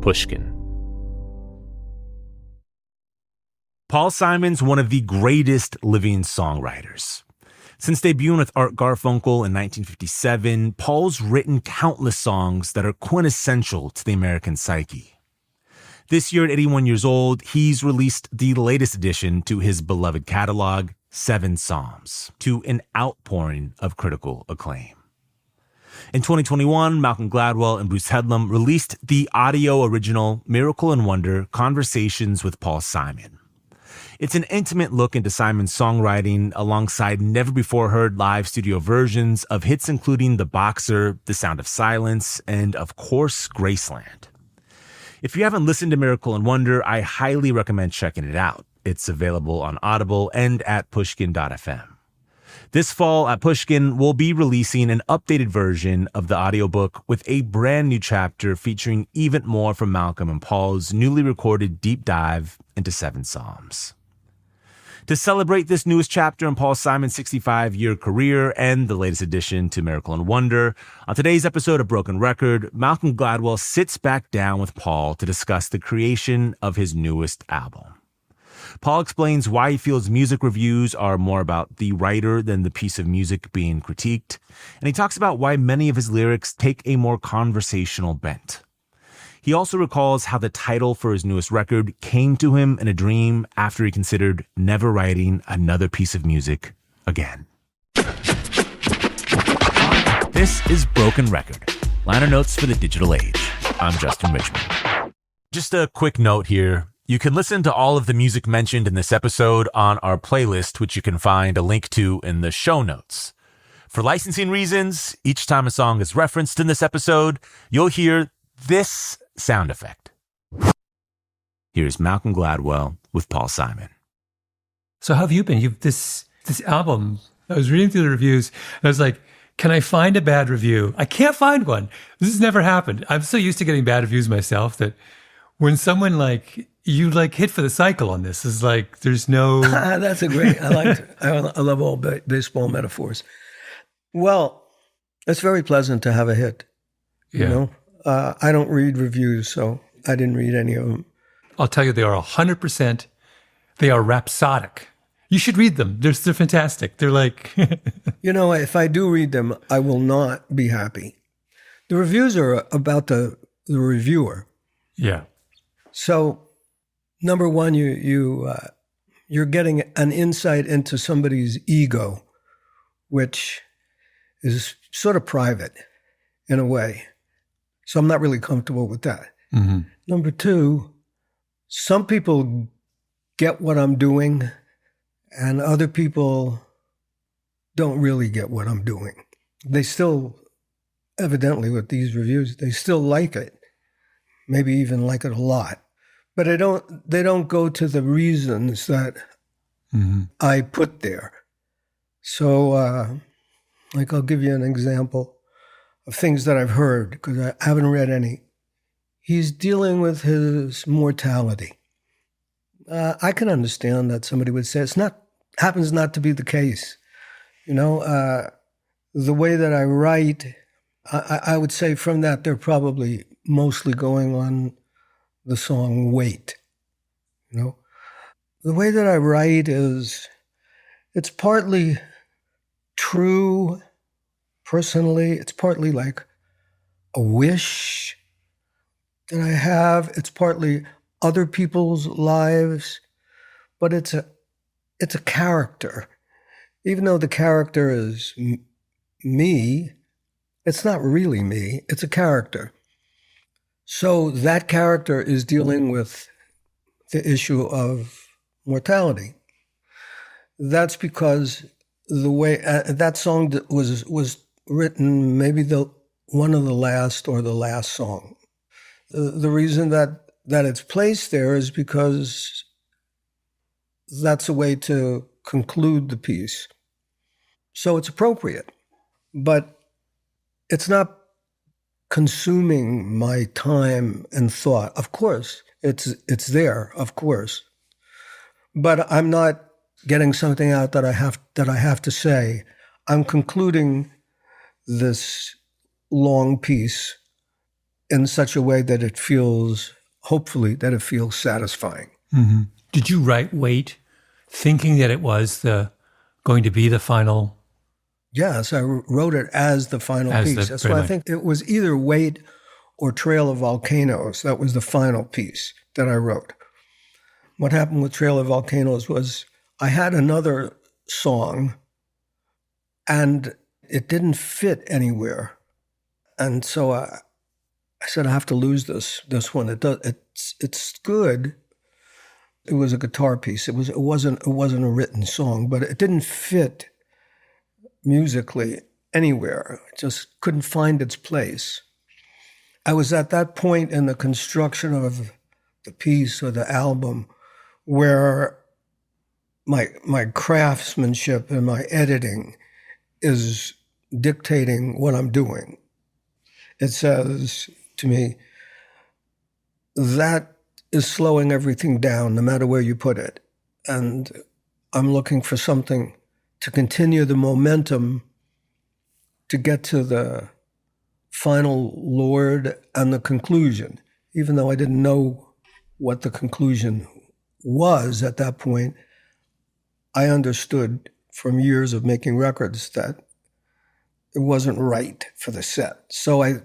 Pushkin. Paul Simon's one of the greatest living songwriters. Since debuting with Art Garfunkel in 1957, Paul's written countless songs that are quintessential to the American psyche. This year, at 81 years old, he's released the latest addition to his beloved catalog, 7 Psalms, to an outpouring of critical acclaim. In 2021, Malcolm Gladwell and Bruce Headlam released the audio original Miracle and Wonder: Conversations with Paul Simon. It's an intimate look into Simon's songwriting alongside never-before-heard live studio versions of hits including The Boxer, The Sound of Silence, and, of course, Graceland. If you haven't listened to Miracle and Wonder, I highly recommend checking it out. It's available on Audible and at pushkin.fm. This fall at Pushkin, we'll be releasing an updated version of the audiobook with a brand new chapter featuring even more from Malcolm and Paul's newly recorded deep dive into 7 Psalms. To celebrate this newest chapter in Paul Simon's 65-year career and the latest addition to Miracle and Wonder, on today's episode of Broken Record, Malcolm Gladwell sits back down with Paul to discuss the creation of his newest album. Paul explains why he feels music reviews are more about the writer than the piece of music being critiqued, and he talks about why many of his lyrics take a more conversational bent. He also recalls how the title for his newest record came to him in a dream after he considered never writing another piece of music again. This is Broken Record, liner notes for the digital age. I'm Justin Richmond. Just a quick note here. You can listen to all of the music mentioned in this episode on our playlist, which you can find a link to in the show notes. For licensing reasons, each time a song is referenced in this episode, you'll hear this sound effect. Here's Malcolm Gladwell with Paul Simon. So how have you been? You've this album, I was reading through the reviews, and I was like, can I find a bad review? I can't find one. This has never happened. I'm so used to getting bad reviews myself that when someone you hit for the cycle on this, is like, there's no... That's a great, I love all baseball metaphors. Well, it's very pleasant to have a hit, you know? I don't read reviews, so I didn't read any of them. I'll tell you, they are 100%, they are rhapsodic. You should read them. They're fantastic. They're like... You know, if I do read them, I will not be happy. The reviews are about the reviewer. Yeah. So, number one, you're getting an insight into somebody's ego, which is sort of private in a way. So I'm not really comfortable with that. Mm-hmm. Number two, some people get what I'm doing and other people don't really get what I'm doing. They still, evidently with these reviews, they still like it, maybe even like it a lot. But they don't go to the reasons that I put there. So, I'll give you an example of things that I've heard, because I haven't read any. He's dealing with his mortality. I can understand that somebody would say happens not to be the case. You know, the way that I write, I would say from that they're probably mostly going on the song Wait. You know, the way that I write it's partly true personally. It's partly like a wish that I have. It's partly other people's lives, but it's a character. Even though the character is me, it's not really me. It's a character. So that character is dealing with the issue of mortality. That's because the way that song was written, maybe one of the last or the last song. The reason that it's placed there is because that's a way to conclude the piece. So it's appropriate, but it's not consuming my time and thought. Of course, it's there, of course, but I'm not getting something out that I have to say. I'm concluding this long piece in such a way that it feels, hopefully, that it feels satisfying. Mm-hmm. Did you write Wait thinking that it was going to be the final? Yes, I wrote it as the final piece. That's why I think it was either Wait or Trail of Volcanoes. That was the final piece that I wrote. What happened with Trail of Volcanoes was I had another song and it didn't fit anywhere. And so I said, I have to lose this one. It's good. It was a guitar piece. It wasn't a written song, but it didn't fit musically anywhere. It just couldn't find its place. I was at that point in the construction of the piece or the album where my craftsmanship and my editing is dictating what I'm doing. It says to me, that is slowing everything down, no matter where you put it. And I'm looking for something to continue the momentum to get to the final Lord and the conclusion, even though I didn't know what the conclusion was at that point. I understood from years of making records that it wasn't right for the set. So I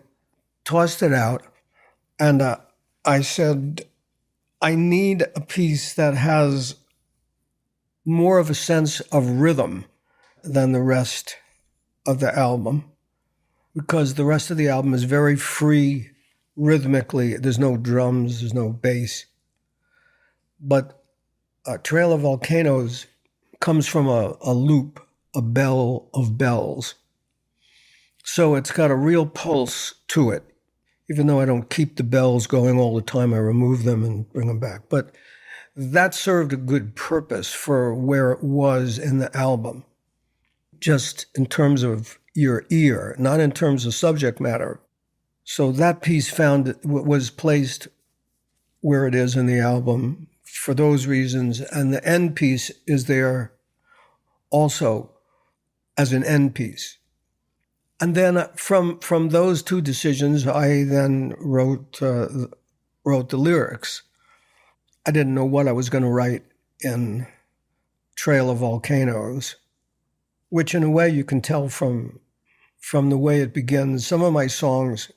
tossed it out and I said, I need a piece that has more of a sense of rhythm than the rest of the album, because the rest of the album is very free rhythmically. There's no drums, there's no bass. But Trail of Volcanoes comes from a loop, a bell of bells. So it's got a real pulse to it. Even though I don't keep the bells going all the time, I remove them and bring them back. But that served a good purpose for where it was in the album, just in terms of your ear, not in terms of subject matter. So that piece was placed where it is in the album for those reasons, and the end piece is there also as an end piece. And then from those two decisions, I then wrote the lyrics. I didn't know what I was going to write in Trail of Volcanoes, which in a way you can tell from the way it begins. Some of my songs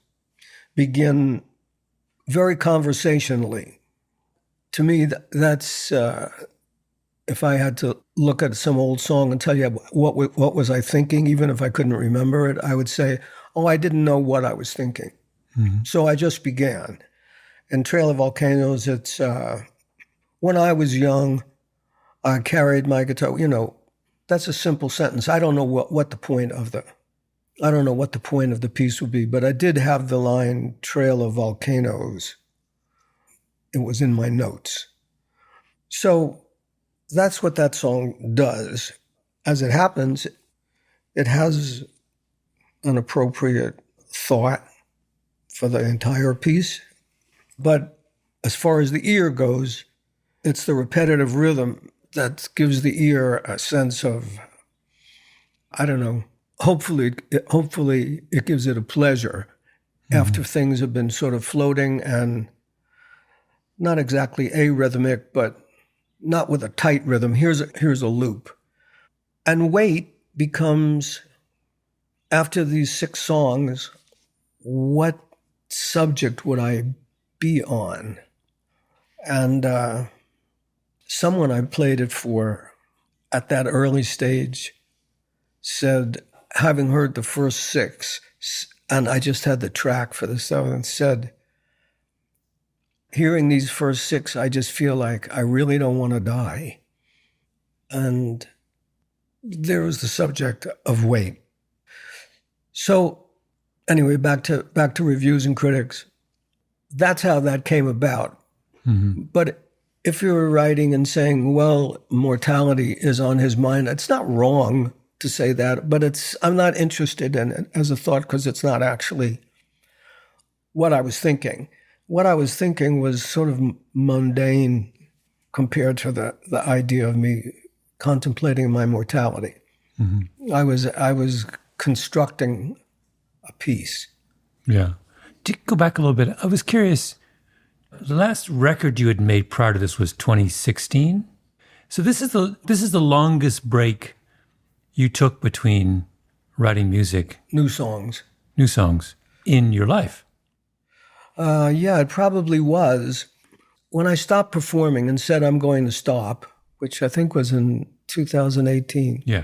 begin very conversationally. To me, that's if I had to look at some old song and tell you what was I thinking, even if I couldn't remember it, I would say, oh, I didn't know what I was thinking. Mm-hmm. So I just began. In Trail of Volcanoes, it's when I was young, I carried my guitar. You know, that's a simple sentence. I don't know what the point of the piece would be, but I did have the line Trail of Volcanoes. It was in my notes. So that's what that song does. As it happens, it has an appropriate thought for the entire piece. But as far as the ear goes, it's the repetitive rhythm that gives the ear a sense of, I don't know, hopefully it gives it a pleasure after things have been sort of floating and not exactly arrhythmic, but not with a tight rhythm. Here's a loop. And Wait becomes, after these 6 songs, what subject would I be on? And someone I played it for at that early stage said, having heard the first 6, and I just had the track for the 7th, said, hearing these first 6, I just feel like I really don't want to die. And there was the subject of Wait. So anyway, back to reviews and critics. That's how that came about. Mm-hmm. But if you're writing and saying, well, mortality is on his mind, it's not wrong to say that, but I'm not interested in it as a thought because it's not actually what I was thinking. What I was thinking was sort of mundane compared to the idea of me contemplating my mortality. Mm-hmm. I was constructing a piece. Yeah. To go back a little bit, I was curious. The last record you had made prior to this was 2016. So this is the longest break you took between writing music, New songs. in your life. Yeah, it probably was. When I stopped performing and said I'm going to stop, which I think was in 2018, Yeah.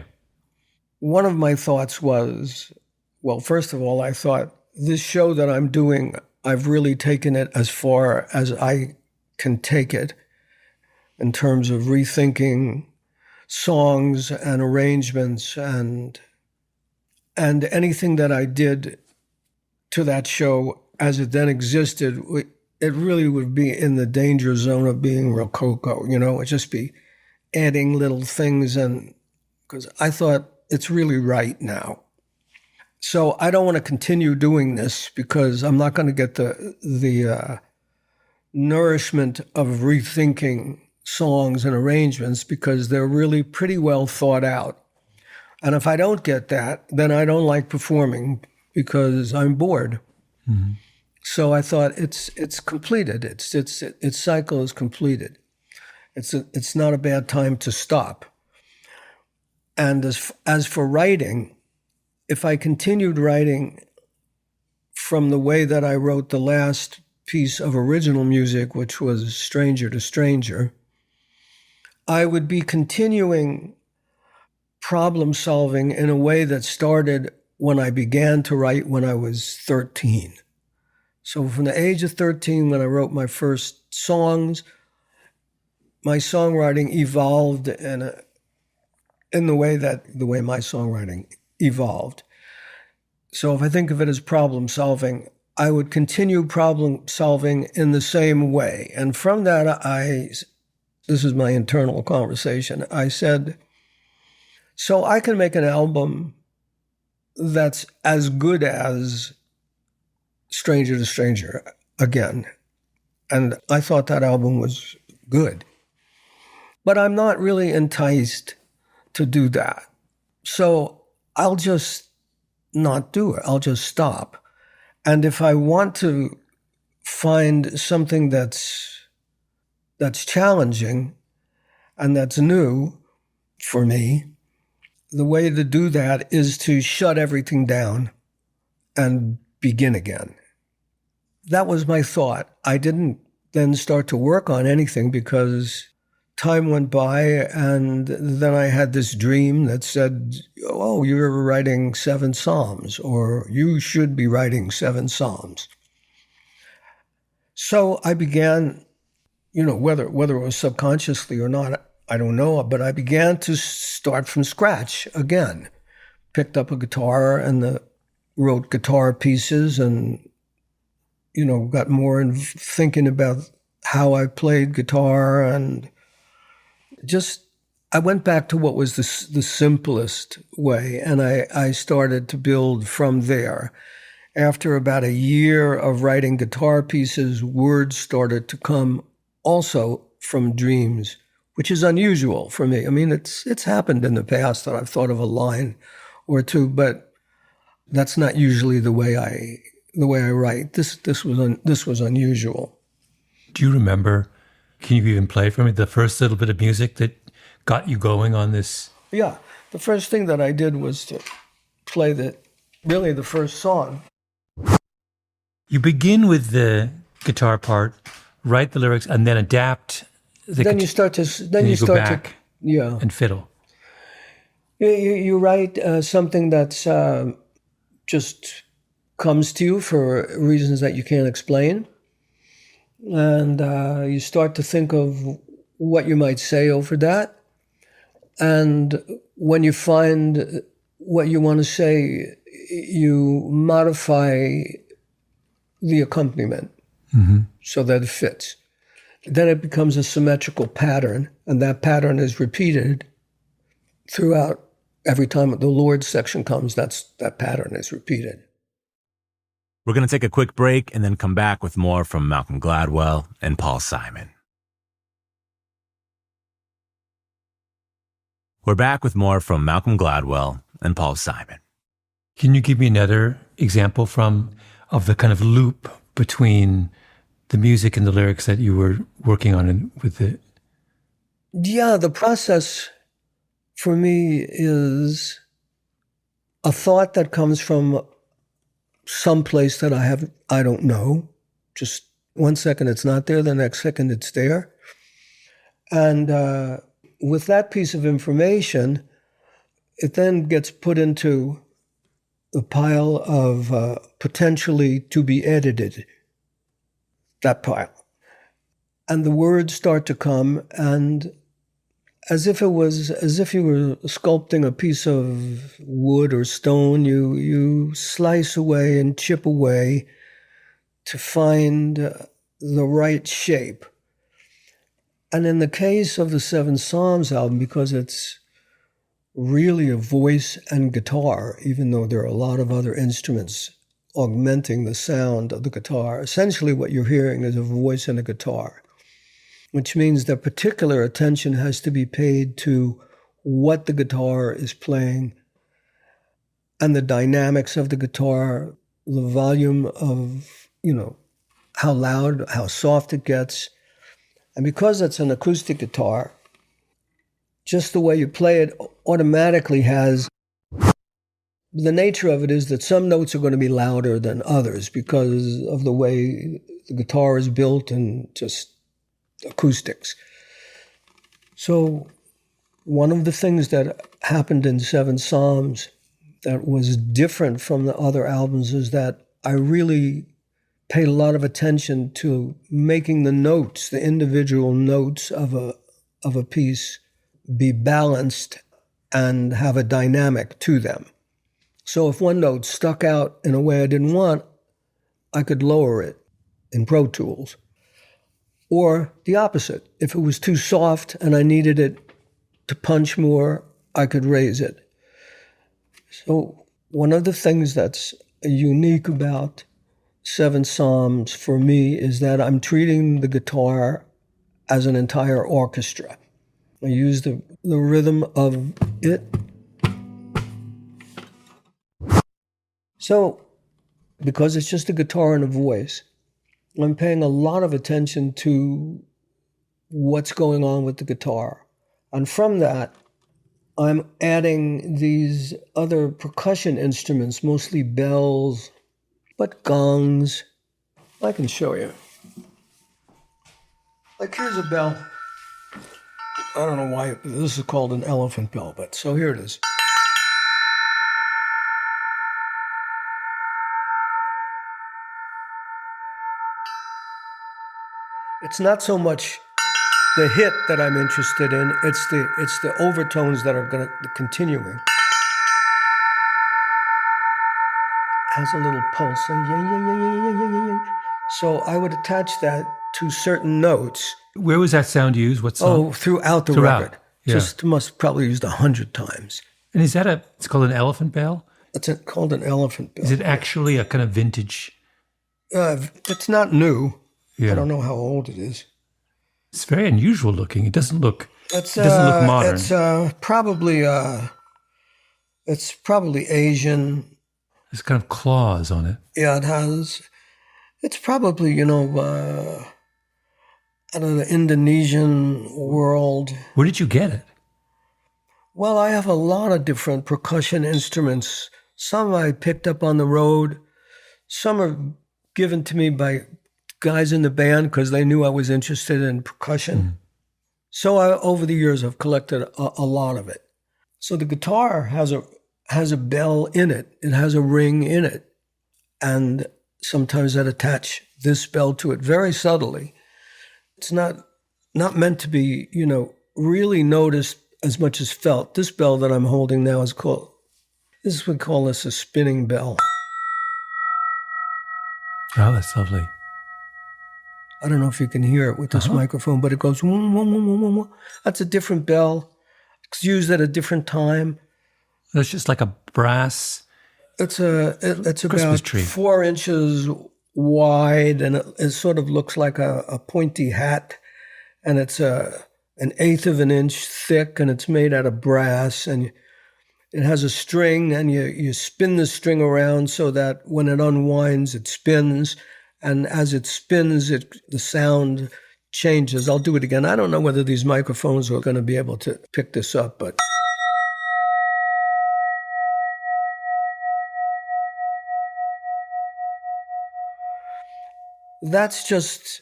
one of my thoughts was, well, first of all, I thought this show that I'm doing, I've really taken it as far as I can take it in terms of rethinking songs and arrangements and anything that I did to that show as it then existed, it really would be in the danger zone of being rococo, it'd just be adding little things, and because I thought it's really right now. So I don't want to continue doing this because I'm not going to get the nourishment of rethinking songs and arrangements because they're really pretty well thought out. And if I don't get that, then I don't like performing because I'm bored. Mm-hmm. So I thought it's completed. Its cycle is completed. It's not a bad time to stop. And as for writing, if I continued writing from the way that I wrote the last piece of original music, which was Stranger to Stranger, I would be continuing problem solving in a way that started when I began to write when I was 13. So from the age of 13, when I wrote my first songs, my songwriting evolved in the way my songwriting evolved. So if I think of it as problem solving, I would continue problem solving in the same way. And from that, this is my internal conversation, I said, so I can make an album that's as good as Stranger to Stranger again. And I thought that album was good. But I'm not really enticed to do that. So I'll just not do it. I'll just stop. And if I want to find something that's challenging and that's new for me, the way to do that is to shut everything down and begin again. That was my thought. I didn't then start to work on anything because time went by, and then I had this dream that said, oh, you're writing 7 Psalms, or you should be writing 7 Psalms. So I began, whether it was subconsciously or not, I don't know, but I began to start from scratch again. Picked up a guitar and wrote guitar pieces and, got more in thinking about how I played guitar, and just I went back to what was the simplest way, and I started to build from there. After about a year of writing guitar pieces, words started to come also from dreams, which is unusual for me. I mean, it's happened in the past that I've thought of a line or two, but that's not usually the way I write. This was unusual. Do you remember? Can you even play for me the first little bit of music that got you going on this? Yeah, the first thing that I did was to play the first song. You begin with the guitar part, write the lyrics, and then adapt. Then you start to and fiddle. You write something that's just comes to you for reasons that you can't explain, and you start to think of what you might say over that. And when you find what you want to say, you modify the accompaniment so that it fits. Then it becomes a symmetrical pattern, and that pattern is repeated throughout. Every time the Lord section comes, that pattern is repeated. We're going to take a quick break and then come back with more from Malcolm Gladwell and Paul Simon. We're back with more from Malcolm Gladwell and Paul Simon. Can you give me another example from of the kind of loop between the music and the lyrics that you were working on with the... Yeah, the process for me is a thought that comes from some place that I don't know. Just 1 second it's not there, the next second it's there. And with that piece of information, it then gets put into the pile of potentially to be edited, that pile. And the words start to come, and as if you were sculpting a piece of wood or stone, you slice away and chip away to find the right shape. And in the case of the Seven Psalms album, because it's really a voice and guitar, even though there are a lot of other instruments augmenting the sound of the guitar, essentially what you're hearing is a voice and a guitar, which means that particular attention has to be paid to what the guitar is playing and the dynamics of the guitar, the volume of, how loud, how soft it gets. And because it's an acoustic guitar, just the way you play it automatically has, the nature of it is that some notes are going to be louder than others because of the way the guitar is built and just acoustics. So one of the things that happened in Seven Psalms that was different from the other albums is that I really paid a lot of attention to making the notes, the individual notes of a piece, be balanced and have a dynamic to them. So if one note stuck out in a way I didn't want, I could lower it in Pro Tools. Or the opposite. If it was too soft and I needed it to punch more, I could raise it. So one of the things that's unique about Seven Psalms for me is that I'm treating the guitar as an entire orchestra. I use the rhythm of it. So, because it's just a guitar and a voice, I'm paying a lot of attention to what's going on with the guitar. And from that, I'm adding these other percussion instruments, mostly bells, but gongs. I can show you. Like here's a bell. I don't know why this is called an elephant bell, but so here it is. It's not so much the hit that I'm interested in, it's the overtones that are going to continuing. Has a little pulse. So I would attach that to certain notes. Where was that sound used? What song? Oh, throughout the record. Yeah. Just must probably used 100 times. And is that it's called an elephant bell? It's called an elephant bell. Is it actually a kind of vintage? It's not new. Yeah. I don't know how old it is. It's very unusual looking. It doesn't look modern. It's probably Asian. There's kind of claws on it. Yeah, it has. It's probably, out of the Indonesian world. Where did you get it? Well, I have a lot of different percussion instruments. Some I picked up on the road. Some are given to me by guys in the band because they knew I was interested in percussion. Mm. So over the years, I've collected a lot of it. So the guitar has a bell in it. It has a ring in it. And sometimes I'd attach this bell to it very subtly. It's not meant to be, really noticed as much as felt. This bell that I'm holding now we call this a spinning bell. Oh, that's lovely. I don't know if you can hear it with this microphone, but it goes, whoom, whoom, whoom, whoom, whoom. That's a different bell. It's used at a different time. It's just like a brass. It's about tree. 4 inches wide, and it sort of looks like a pointy hat, and it's an eighth of an inch thick, and it's made out of brass, and It has a string, and you spin the string around so that when it unwinds, it spins. And as it spins, the sound changes. I'll do it again. I don't know whether these microphones are going to be able to pick this up, but... That's just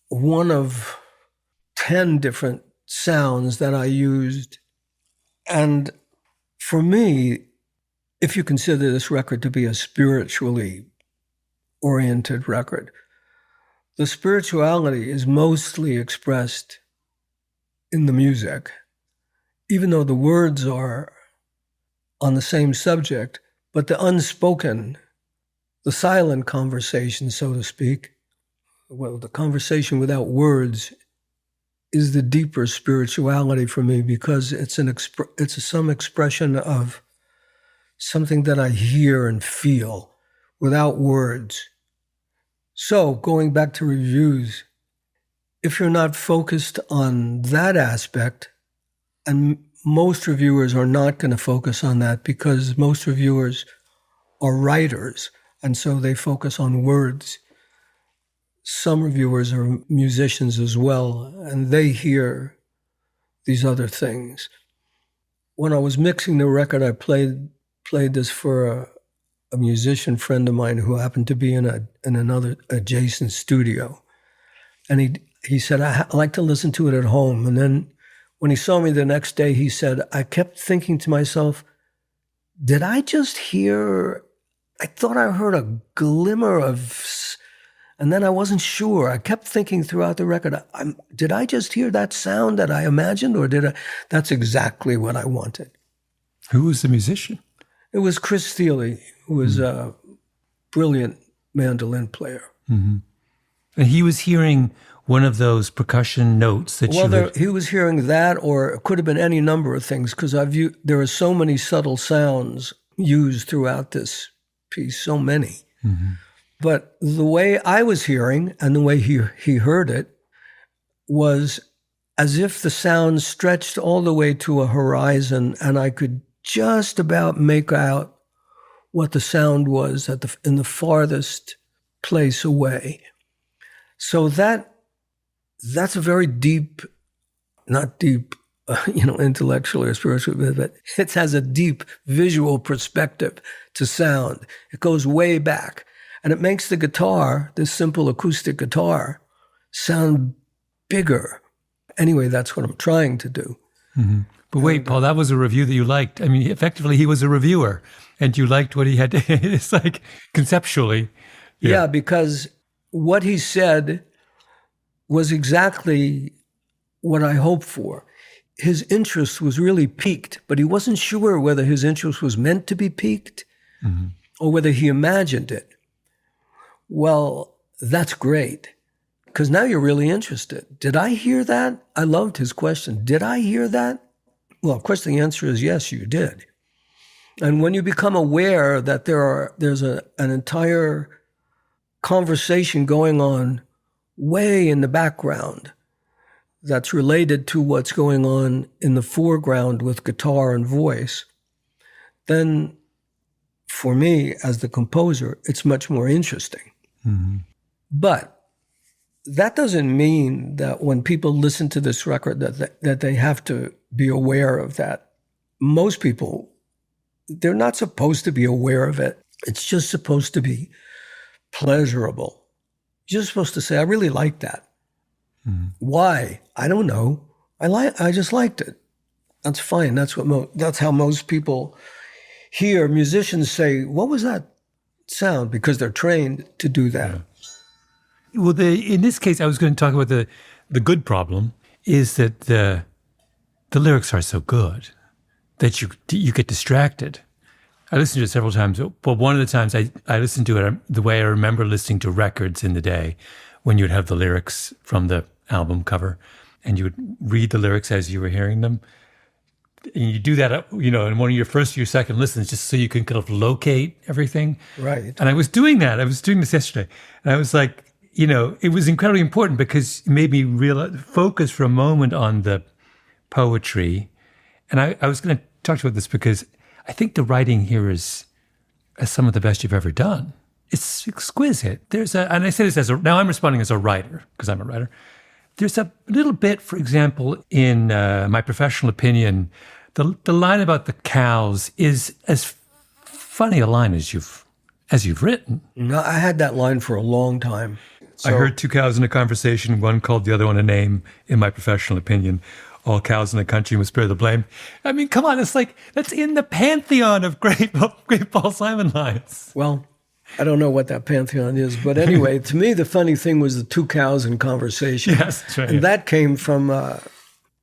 one of 10 different sounds that I used. And for me, if you consider this record to be a spiritually oriented record, the spirituality is mostly expressed in the music, even though the words are on the same subject, but the unspoken, the silent conversation, so to speak, well, the conversation without words is the deeper spirituality for me, because it's some expression of something that I hear and feel without words. So going back to reviews, if you're not focused on that aspect, and most reviewers are not going to focus on that because most reviewers are writers, and so they focus on words. Some reviewers are musicians as well, and they hear these other things. When I was mixing the record, I played this for a musician friend of mine who happened to be in another adjacent studio. And he said, I like to listen to it at home. And then when he saw me the next day, he said, I kept thinking to myself, did I just hear, I thought I heard a glimmer of... And then I wasn't sure. I kept thinking throughout the record, did I just hear that sound that I imagined, or did I? That's exactly what I wanted. Who was the musician? It was Chris Thiele, who was a brilliant mandolin player. Mm-hmm. And he was hearing one of those percussion notes that he was hearing that, or it could have been any number of things, because there are so many subtle sounds used throughout this piece, so many. Mm-hmm. But the way I was hearing and the way he heard it was as if the sound stretched all the way to a horizon, and I could just about make out what the sound was in the farthest place away. So that's a very deep, not deep, intellectually or spiritually, but it has a deep visual perspective to sound. It goes way back. And it makes the guitar, this simple acoustic guitar, sound bigger. Anyway, that's what I'm trying to do. Mm-hmm. But wait, Paul, that was a review that you liked. I mean, effectively, he was a reviewer, and you liked what he had to... It's like, conceptually. Yeah, because what he said was exactly what I hoped for. His interest was really piqued, but he wasn't sure whether his interest was meant to be piqued or whether he imagined it. Well, that's great, because now you're really interested. Did I hear that? I loved his question. Did I hear that? Well, of course, the answer is yes, you did. And when you become aware that there's an entire conversation going on way in the background that's related to what's going on in the foreground with guitar and voice, then for me, as the composer, it's much more interesting. Mm-hmm. But that doesn't mean that when people listen to this record that they have to be aware of that. Most people, they're not supposed to be aware of it. It's just supposed to be pleasurable. You're just supposed to say, I really like that. Mm-hmm. Why? I don't know. I just liked it. That's fine. That's how most people hear musicians say, what was that sound? Because they're trained to do that. Yeah. Well, in this case, I was going to talk about the good problem is that the lyrics are so good that you get distracted. I listened to it several times, but one of the times I listened to it the way I remember listening to records in the day, when you'd have the lyrics from the album cover and you would read the lyrics as you were hearing them. And you do that, in one of your first or your second listens, just so you can kind of locate everything. Right. And I was doing that. I was doing this yesterday. And I was like, it was incredibly important because it made me focus for a moment on the poetry. And I was going to talk about this because I think the writing here is some of the best you've ever done. It's exquisite. And I say this now I'm responding as a writer, because I'm a writer. There's a little bit, for example, in my professional opinion, the line about the cows is as funny a line as you've written. No, I had that line for a long time. I heard two cows in a conversation. One called the other one a name, in my professional opinion. All cows in the country must bear the blame. I mean, come on. It's like, that's in the pantheon of great Paul Simon lines. Well, I don't know what that pantheon is. But anyway, to me, the funny thing was the two cows in conversation. Yes, that's right. And that came from out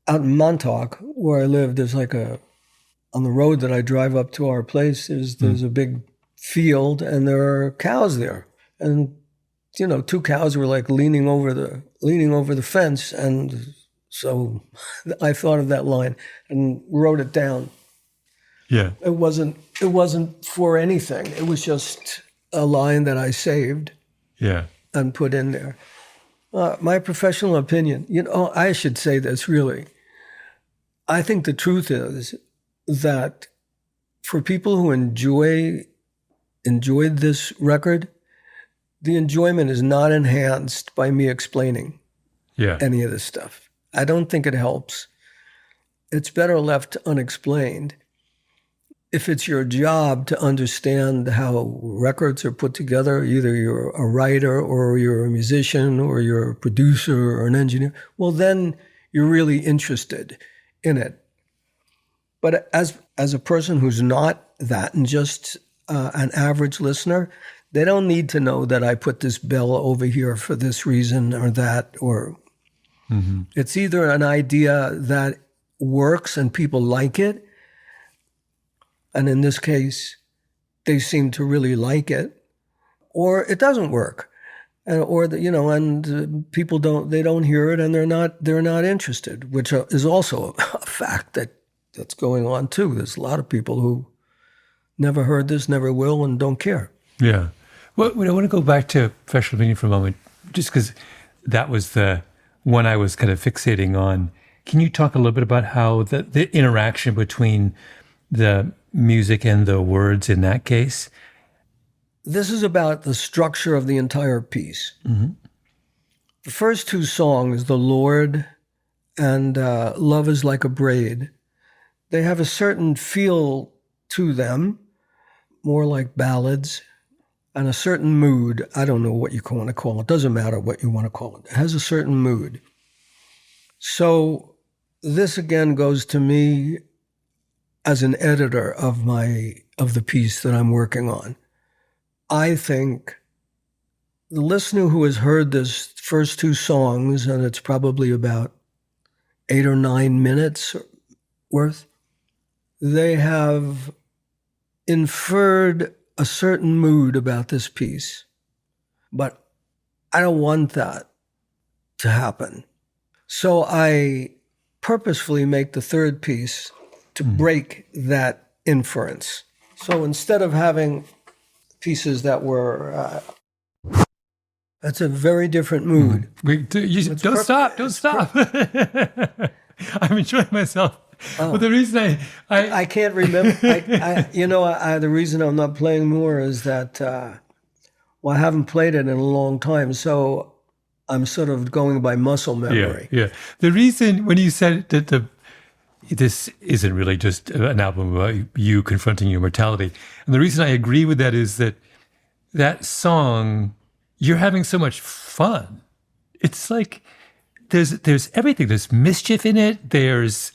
in Montauk, where I lived. There's like on the road that I drive up to our place, there's a big field, and there are cows there. And, two cows were like leaning over the fence, and so I thought of that line and wrote it down. Yeah. It wasn't for anything. It was just a line that I saved. Yeah. And put in there. My professional opinion, I should say this really. I think the truth is that for people who enjoyed this record, the enjoyment is not enhanced by me explaining any of this stuff. I don't think it helps. It's better left unexplained. If it's your job to understand how records are put together, either you're a writer or you're a musician or you're a producer or an engineer, well, then you're really interested in it. But as a person who's not that and just an average listener, they don't need to know that I put this bell over here for this reason or that, or it's either an idea that works and people like it, and in this case, they seem to really like it, or it doesn't work, and people don't hear it, and they're not interested, which is also a fact that's going on too. There's a lot of people who never heard this, never will, and don't care. Yeah. Well, I want to go back to professional opinion for a moment, just because that was the one I was kind of fixating on. Can you talk a little bit about how the interaction between the music and the words in that case? This is about the structure of the entire piece. Mm-hmm. The first two songs, The Lord and Love is Like a Braid, they have a certain feel to them, more like ballads, and a certain mood. I don't know what you want to call it. It doesn't matter what you want to call it. It has a certain mood. So this again goes to me as an editor of the piece that I'm working on. I think the listener who has heard this first two songs, and it's probably about 8 or 9 minutes worth, they have inferred a certain mood about this piece. But I don't want that to happen. So I purposefully make the third piece to break that inference. So instead of having pieces that were, that's a very different mood. Don't stop. I'm enjoying myself. Oh. Well, the reason I can't remember, the reason I'm not playing more is that, I haven't played it in a long time. So I'm sort of going by muscle memory. Yeah. The reason when you said that this isn't really just an album about you confronting your mortality, and the reason I agree with that is that song, you're having so much fun. It's like there's everything. There's mischief in it. There's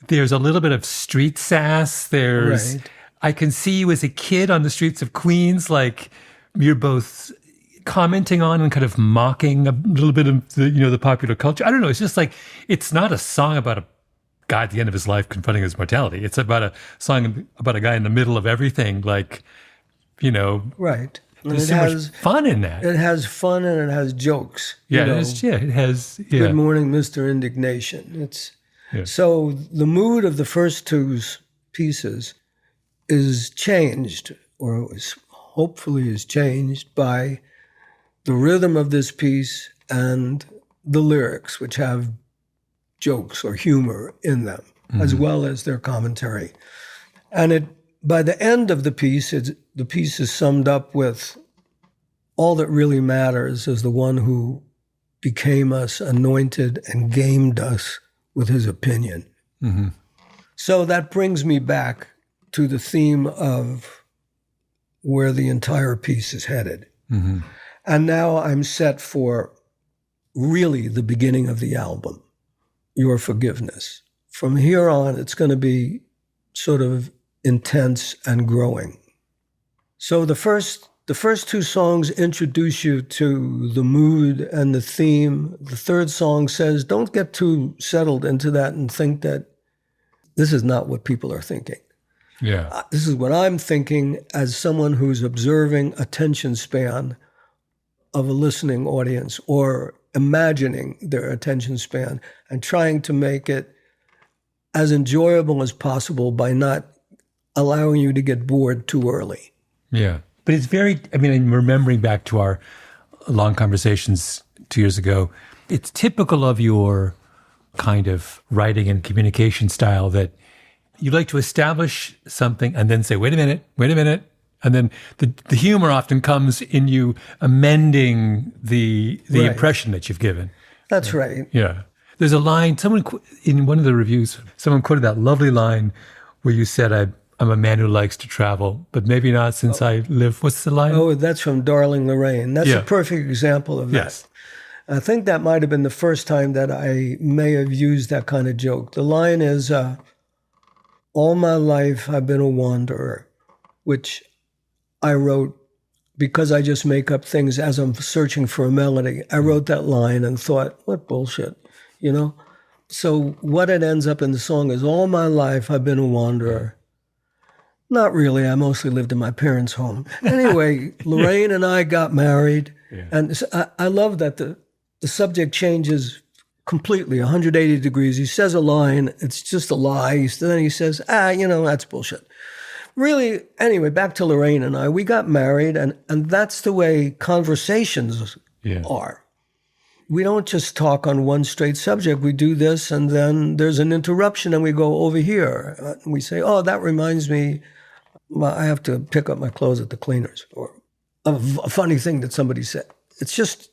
a little bit of street sass. Right. I can see you as a kid on the streets of Queens, like you're both commenting on and kind of mocking a little bit of the popular culture. I don't know. It's just like, it's not a song about a guy at the end of his life confronting his mortality. It's about a song about a guy in the middle of everything, like, Right. There's so much fun in that. It has fun and it has jokes. Yeah, it has. Yeah. Good morning, Mr. Indignation. So the mood of the first two pieces is changed, or hopefully is changed by the rhythm of this piece and the lyrics, which have jokes or humor in them, as well as their commentary. And by the end of the piece, the piece is summed up with all that really matters is the one who became us, anointed, and gamed us with his opinion. Mm-hmm. So that brings me back to the theme of where the entire piece is headed. Mm-hmm. And now I'm set for really the beginning of the album, Your Forgiveness. From here on, it's going to be sort of intense and growing. So the first two songs introduce you to the mood and the theme. The third song says, don't get too settled into that and think that this is not what people are thinking. Yeah. This is what I'm thinking as someone who's observing attention span of a listening audience, or imagining their attention span and trying to make it as enjoyable as possible by not allowing you to get bored too early. Yeah. But it's very, I mean, I'm remembering back to our long conversations 2 years ago, it's typical of your kind of writing and communication style that you like to establish something and then say, wait a minute. And then the humor often comes in you amending the Right. impression that you've given. That's right. Yeah. There's a line, in one of the reviews, someone quoted that lovely line where you said, I'm a man who likes to travel, but maybe not since I live. What's the line? Oh, that's from Darling Lorraine. That's Yeah. a perfect example of that. Yes. I think that might have been the first time that I may have used that kind of joke. The line is, all my life I've been a wanderer, which I wrote because I just make up things as I'm searching for a melody. I wrote that line and thought, what bullshit, you know? So what it ends up in the song is, all my life I've been a wanderer. Not really. I mostly lived in my parents' home. Anyway, Lorraine and I got married. Yeah. And I love that the subject changes completely, 180 degrees. He says a line, it's just a lie. Then he says, that's bullshit. Really, anyway, back to Lorraine and I. We got married, and that's the way conversations are. We don't just talk on one straight subject. We do this, and then there's an interruption, and we go over here. We say, oh, that reminds me, I have to pick up my clothes at the cleaners, or a funny thing that somebody said. It's just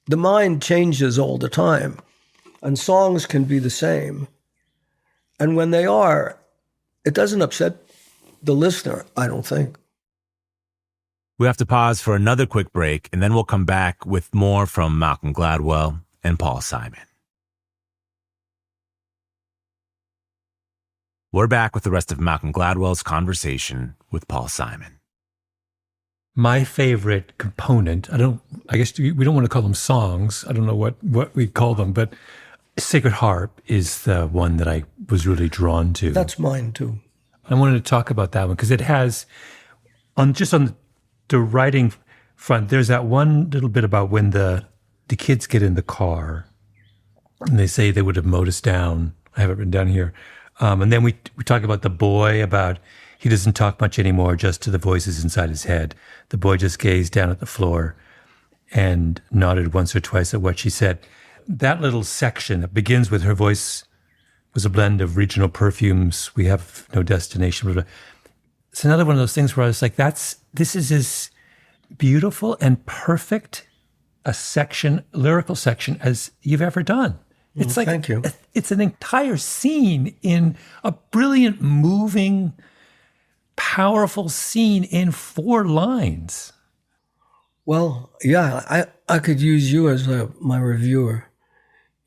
the mind changes all the time, and songs can be the same. And when they are, it doesn't upset the listener, I don't think. We have to pause for another quick break, and then we'll come back with more from Malcolm Gladwell and Paul Simon. We're back with the rest of Malcolm Gladwell's conversation with Paul Simon. My favorite component, I guess we don't want to call them songs. I don't know what we call them, but Sacred Harp is the one that I was really drawn to. That's mine too. I wanted to talk about that one because it has, on the writing front, there's that one little bit about when the kids get in the car and they say they would have mowed us down. I have it written down here. And then we talk about the boy, about he doesn't talk much anymore, just to the voices inside his head. The boy just gazed down at the floor and nodded once or twice at what she said. That little section that begins with her voice was a blend of regional perfumes. We have no destination. It's another one of those things where I was like, this is as beautiful and perfect a lyrical section as you've ever done. It's like, thank you. It's an entire scene in a brilliant, moving, powerful scene in 4 lines. Well, yeah, I could use you as my reviewer.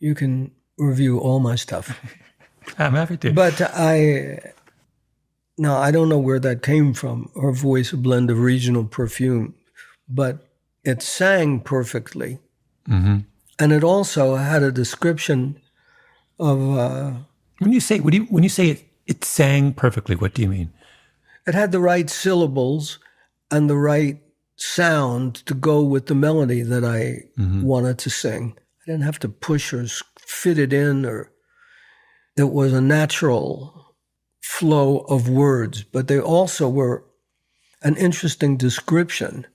You can review all my stuff. I'm happy to. But I don't know where that came from, her voice, a blend of regional perfume, but it sang perfectly. Mm-hmm. And it also had a description of... when you say it sang perfectly, what do you mean? It had the right syllables and the right sound to go with the melody that I wanted to sing. I didn't have to push or fit it in, or it was a natural flow of words, but they also were an interesting description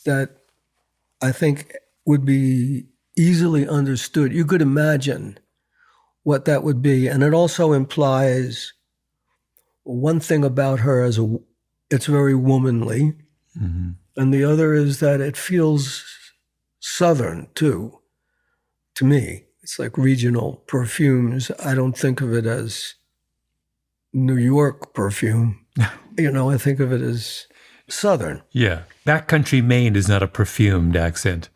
that I think would be easily understood. You could imagine what that would be. And it also implies one thing about her as it's very womanly. Mm-hmm. And the other is that it feels Southern, too, to me. It's like regional perfumes. I don't think of it as New York perfume. I think of it as Southern. Yeah. Backcountry Maine is not a perfumed accent.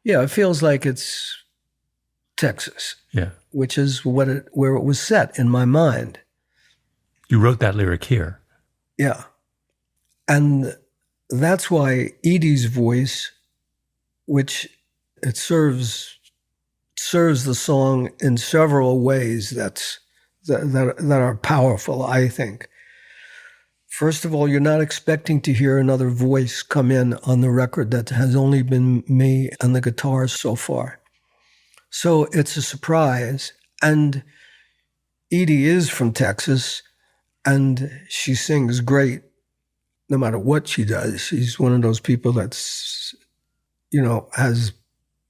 Yeah, it feels like it's Texas. Yeah. Which is where it was set in my mind. You wrote that lyric here. Yeah. And that's why Edie's voice, which it serves the song in several ways that are powerful, I think. First of all, you're not expecting to hear another voice come in on the record that has only been me and the guitars so far. So it's a surprise. And Edie is from Texas, and she sings great no matter what she does. She's one of those people that's, has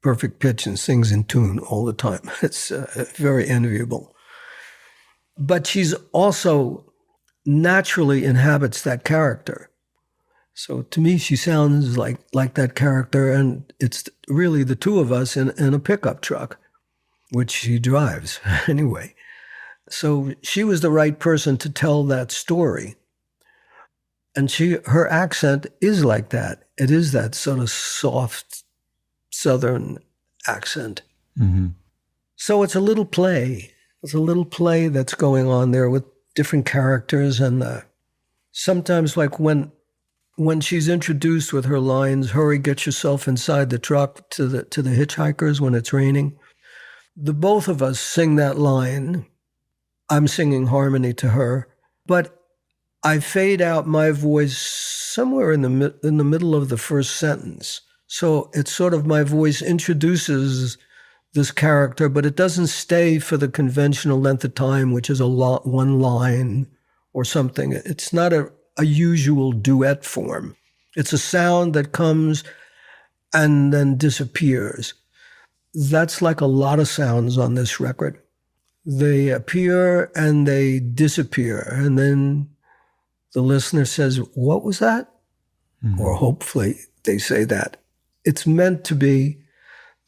perfect pitch and sings in tune all the time. It's very enviable. But she's also naturally inhabits that character. So to me, she sounds like that character, and it's really the two of us in a pickup truck, which she drives anyway. So she was the right person to tell that story. And her accent is like that. It is that sort of soft Southern accent. Mm-hmm. So it's a little play. It's a little play that's going on there with different characters. And sometimes like when she's introduced with her lines, "Hurry, get yourself inside the truck," to the hitchhikers when it's raining, the both of us sing that line. I'm singing harmony to her, but I fade out my voice somewhere in the middle of the first sentence. So it's sort of my voice introduces this character, but it doesn't stay for the conventional length of time, which is one line or something. It's not a usual duet form. It's a sound that comes and then disappears. That's like a lot of sounds on this record. They appear and they disappear, and then the listener says, "What was that?" Mm-hmm. Or hopefully they say that. It's meant to be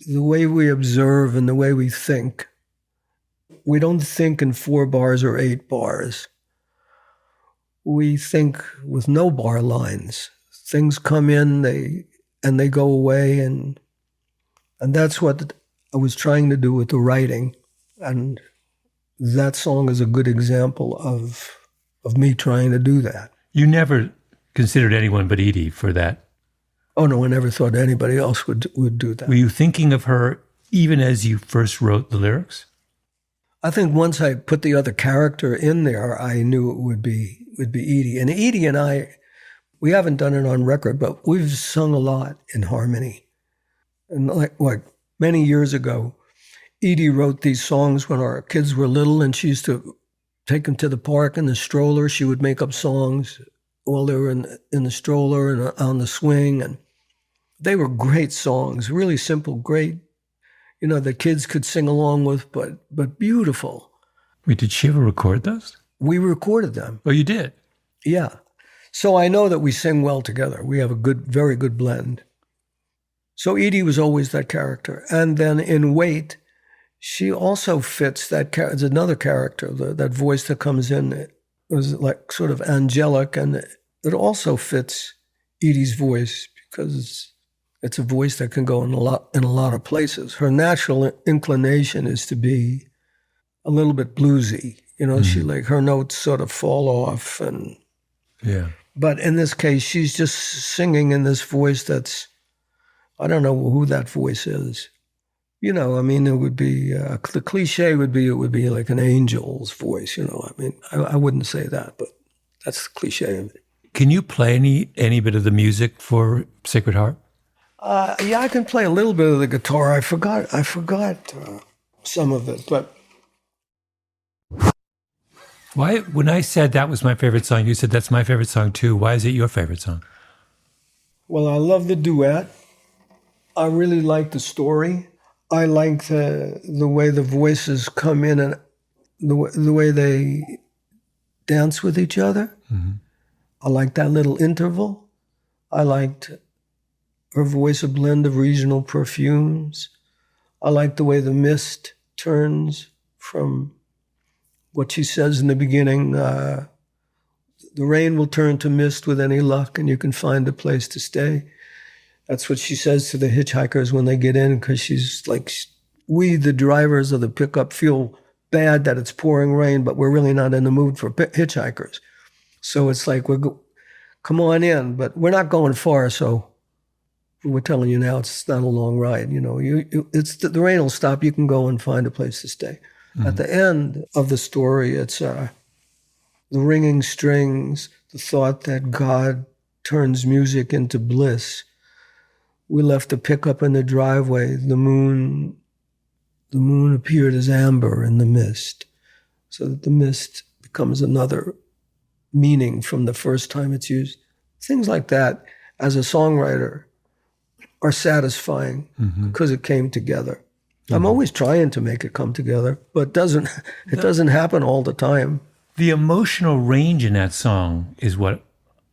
the way we observe and the way we think. We don't think in 4 bars or 8 bars. We think with no bar lines. Things come in, they go away, and that's what I was trying to do with the writing. And that song is a good example of me trying to do that. You never considered anyone but Edie for that? Oh, no, I never thought anybody else would do that. Were you thinking of her even as you first wrote the lyrics? I think once I put the other character in there, I knew it would be Edie. And Edie and I, we haven't done it on record, but we've sung a lot in harmony. And like many years ago, Edie wrote these songs when our kids were little, and she used to take them to the park in the stroller. She would make up songs while they were in the stroller and on the swing. And they were great songs, really simple, great, the kids could sing along with, but beautiful. Wait, did she ever record those? We recorded them. Oh, you did? Yeah. So I know that we sing well together. We have a very good blend. So Edie was always that character. And then in Wait, she also fits that character. It's another character, that voice that comes in. It was like sort of angelic, and it also fits Edie's voice because it's a voice that can go in a lot of places. Her natural inclination is to be a little bit bluesy. She her notes sort of fall off, and yeah. But in this case, she's just singing in this voice that's, I don't know who that voice is. It would be, the cliche would be, it would be like an angel's voice, I wouldn't say that, but that's the cliche of it. Can you play any bit of the music for Sacred Heart? Yeah, I can play a little bit of the guitar. I forgot some of it, but. Why, when I said that was my favorite song, you said that's my favorite song too. Why is it your favorite song? Well, I love the duet. I really like the story. I like the way the voices come in and the way they dance with each other. Mm-hmm. I liked that little interval. I liked her voice, a blend of regional perfumes. I liked the way the mist turns from what she says in the beginning. The rain will turn to mist with any luck, and you can find a place to stay. That's what she says to the hitchhikers when they get in, because she's like, we, the drivers of the pickup, feel bad that it's pouring rain, but we're really not in the mood for hitchhikers. So it's like, come on in, but we're not going far, so we're telling you now it's not a long ride. You know, it's the rain will stop. You can go and find a place to stay. Mm-hmm. At the end of the story, it's the ringing strings, the thought that God turns music into bliss. We left the pickup in the driveway. The moon appeared as amber in the mist, so that the mist becomes another meaning from the first time it's used. Things like that, as a songwriter, are satisfying because it came together. Mm-hmm. I'm always trying to make it come together, but it doesn't happen all the time. The emotional range in that song is what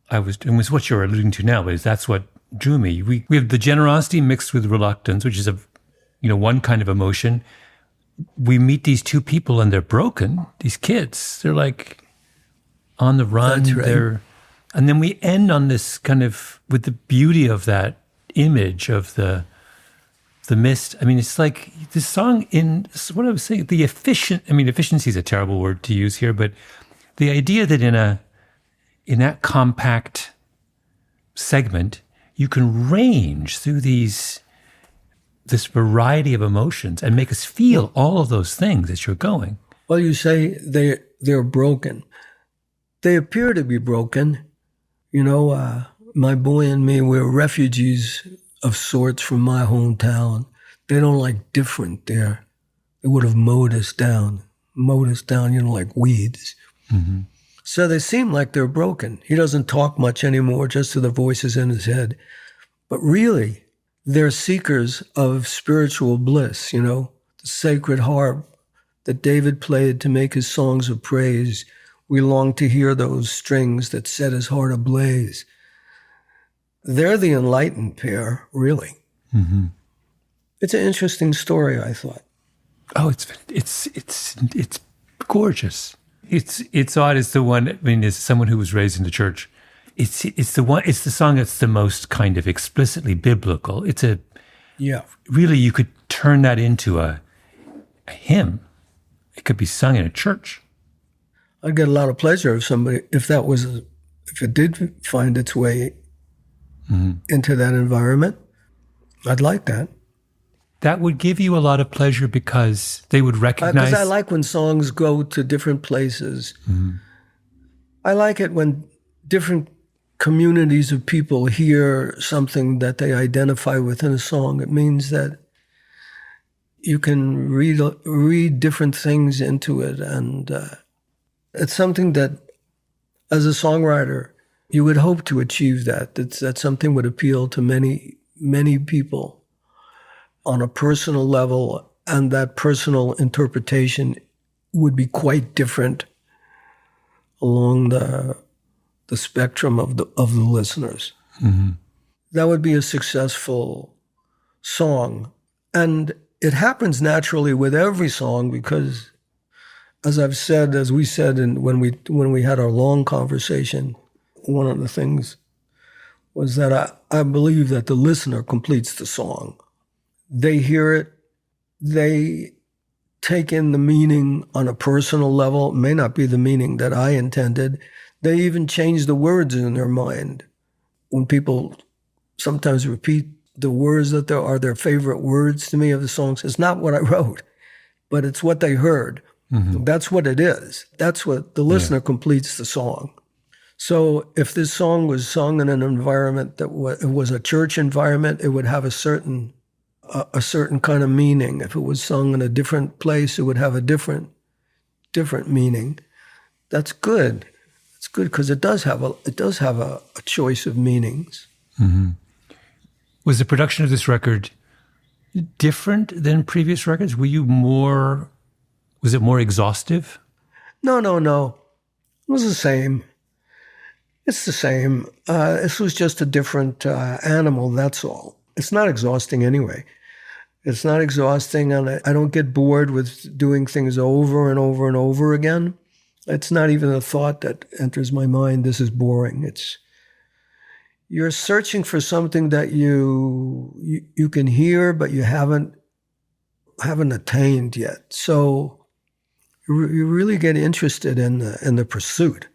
was what you're alluding to now, but that's what drew me. We have the generosity mixed with reluctance, which is one kind of emotion. We meet these two people and they're broken. These kids, they're like on the run. That's right. And then we end on this kind of, with the beauty of that image of the mist. I mean, it's like this song this is what I was saying, efficiency is a terrible word to use here, but the idea that in that compact segment, you can range through this variety of emotions and make us feel all of those things as you're going. Well, you say they're broken. They appear to be broken. You know, my boy and me, we're refugees of sorts from my hometown. They don't like different there. They would have mowed us down, like weeds. Mm-hmm. So they seem like they're broken. He doesn't talk much anymore, just to the voices in his head. But really, they're seekers of spiritual bliss, the sacred harp that David played to make his songs of praise. We long to hear those strings that set his heart ablaze. They're the enlightened pair, really. Mm-hmm. It's an interesting story, I thought. Oh, it's gorgeous. It's odd. It's the one. I mean, as someone who was raised in the church, it's the song that's the most kind of explicitly biblical. Really, you could turn that into a hymn. It could be sung in a church. I'd get a lot of pleasure if it did find its way into that environment. I'd like that. That would give you a lot of pleasure because they would recognize. Because I like when songs go to different places. Mm-hmm. I like it when different communities of people hear something that they identify with in a song. It means that you can read different things into it, and it's something that, as a songwriter, you would hope to achieve that something would appeal to many, many people on a personal level, and that personal interpretation would be quite different along the spectrum of the listeners. Mm-hmm. That would be a successful song. And it happens naturally with every song because, as we said when we had our long conversation, one of the things was that I believe that the listener completes the song. They hear it, they take in the meaning on a personal level. It may not be the meaning that I intended. They even change the words in their mind. When people sometimes repeat the words that are their favorite words to me of the songs, it's not what I wrote, but it's what they heard. Mm-hmm. That's what it is. That's what the listener completes the song. So if this song was sung in an environment that was a church environment, it would have a certain kind of meaning. If it was sung in a different place, it would have a different meaning. That's good. It's good because it does have a choice of meanings. Mm-hmm. Was the production of this record different than previous records? Was it more exhaustive? No. It was the same. It's the same. This was just a different animal, that's all. It's not exhausting anyway. It's not exhausting, and I don't get bored with doing things over and over and over again. It's not even a thought that enters my mind, this is boring. You're searching for something that you can hear, but you haven't attained yet. So you really get interested in the pursuit.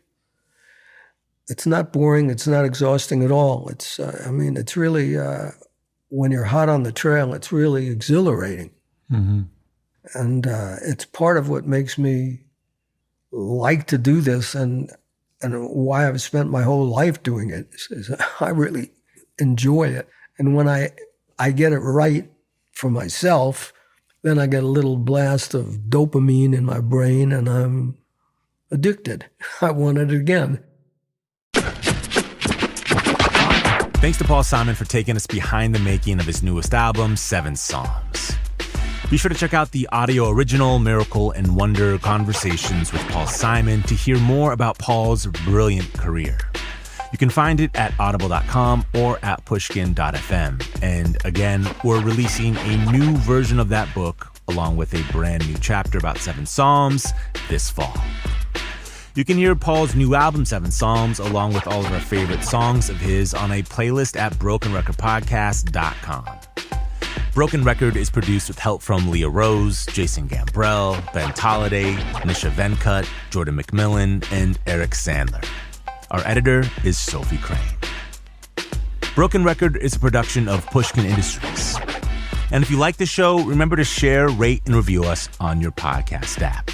It's not boring. It's not exhausting at all. It's really, when you're hot on the trail, it's really exhilarating. Mm-hmm. And it's part of what makes me like to do this and why I've spent my whole life doing it. Is I really enjoy it. And when I get it right for myself, then I get a little blast of dopamine in my brain and I'm addicted. I want it again. Thanks to Paul Simon for taking us behind the making of his newest album, 7 Psalms. Be sure to check out the audio original Miracle and Wonder Conversations with Paul Simon to hear more about Paul's brilliant career. You can find it at audible.com or at pushkin.fm. And again, we're releasing a new version of that book along with a brand new chapter about 7 Psalms this fall. You can hear Paul's new album, 7 Psalms, along with all of our favorite songs of his on a playlist at brokenrecordpodcast.com. Broken Record is produced with help from Leah Rose, Jason Gambrell, Ben Tolliday, Nisha Venkat, Jordan McMillan, and Eric Sandler. Our editor is Sophie Crane. Broken Record is a production of Pushkin Industries. And if you like the show, remember to share, rate, and review us on your podcast app.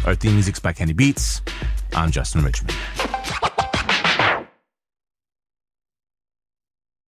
Our theme music's by Kenny Beats. I'm Justin Richmond.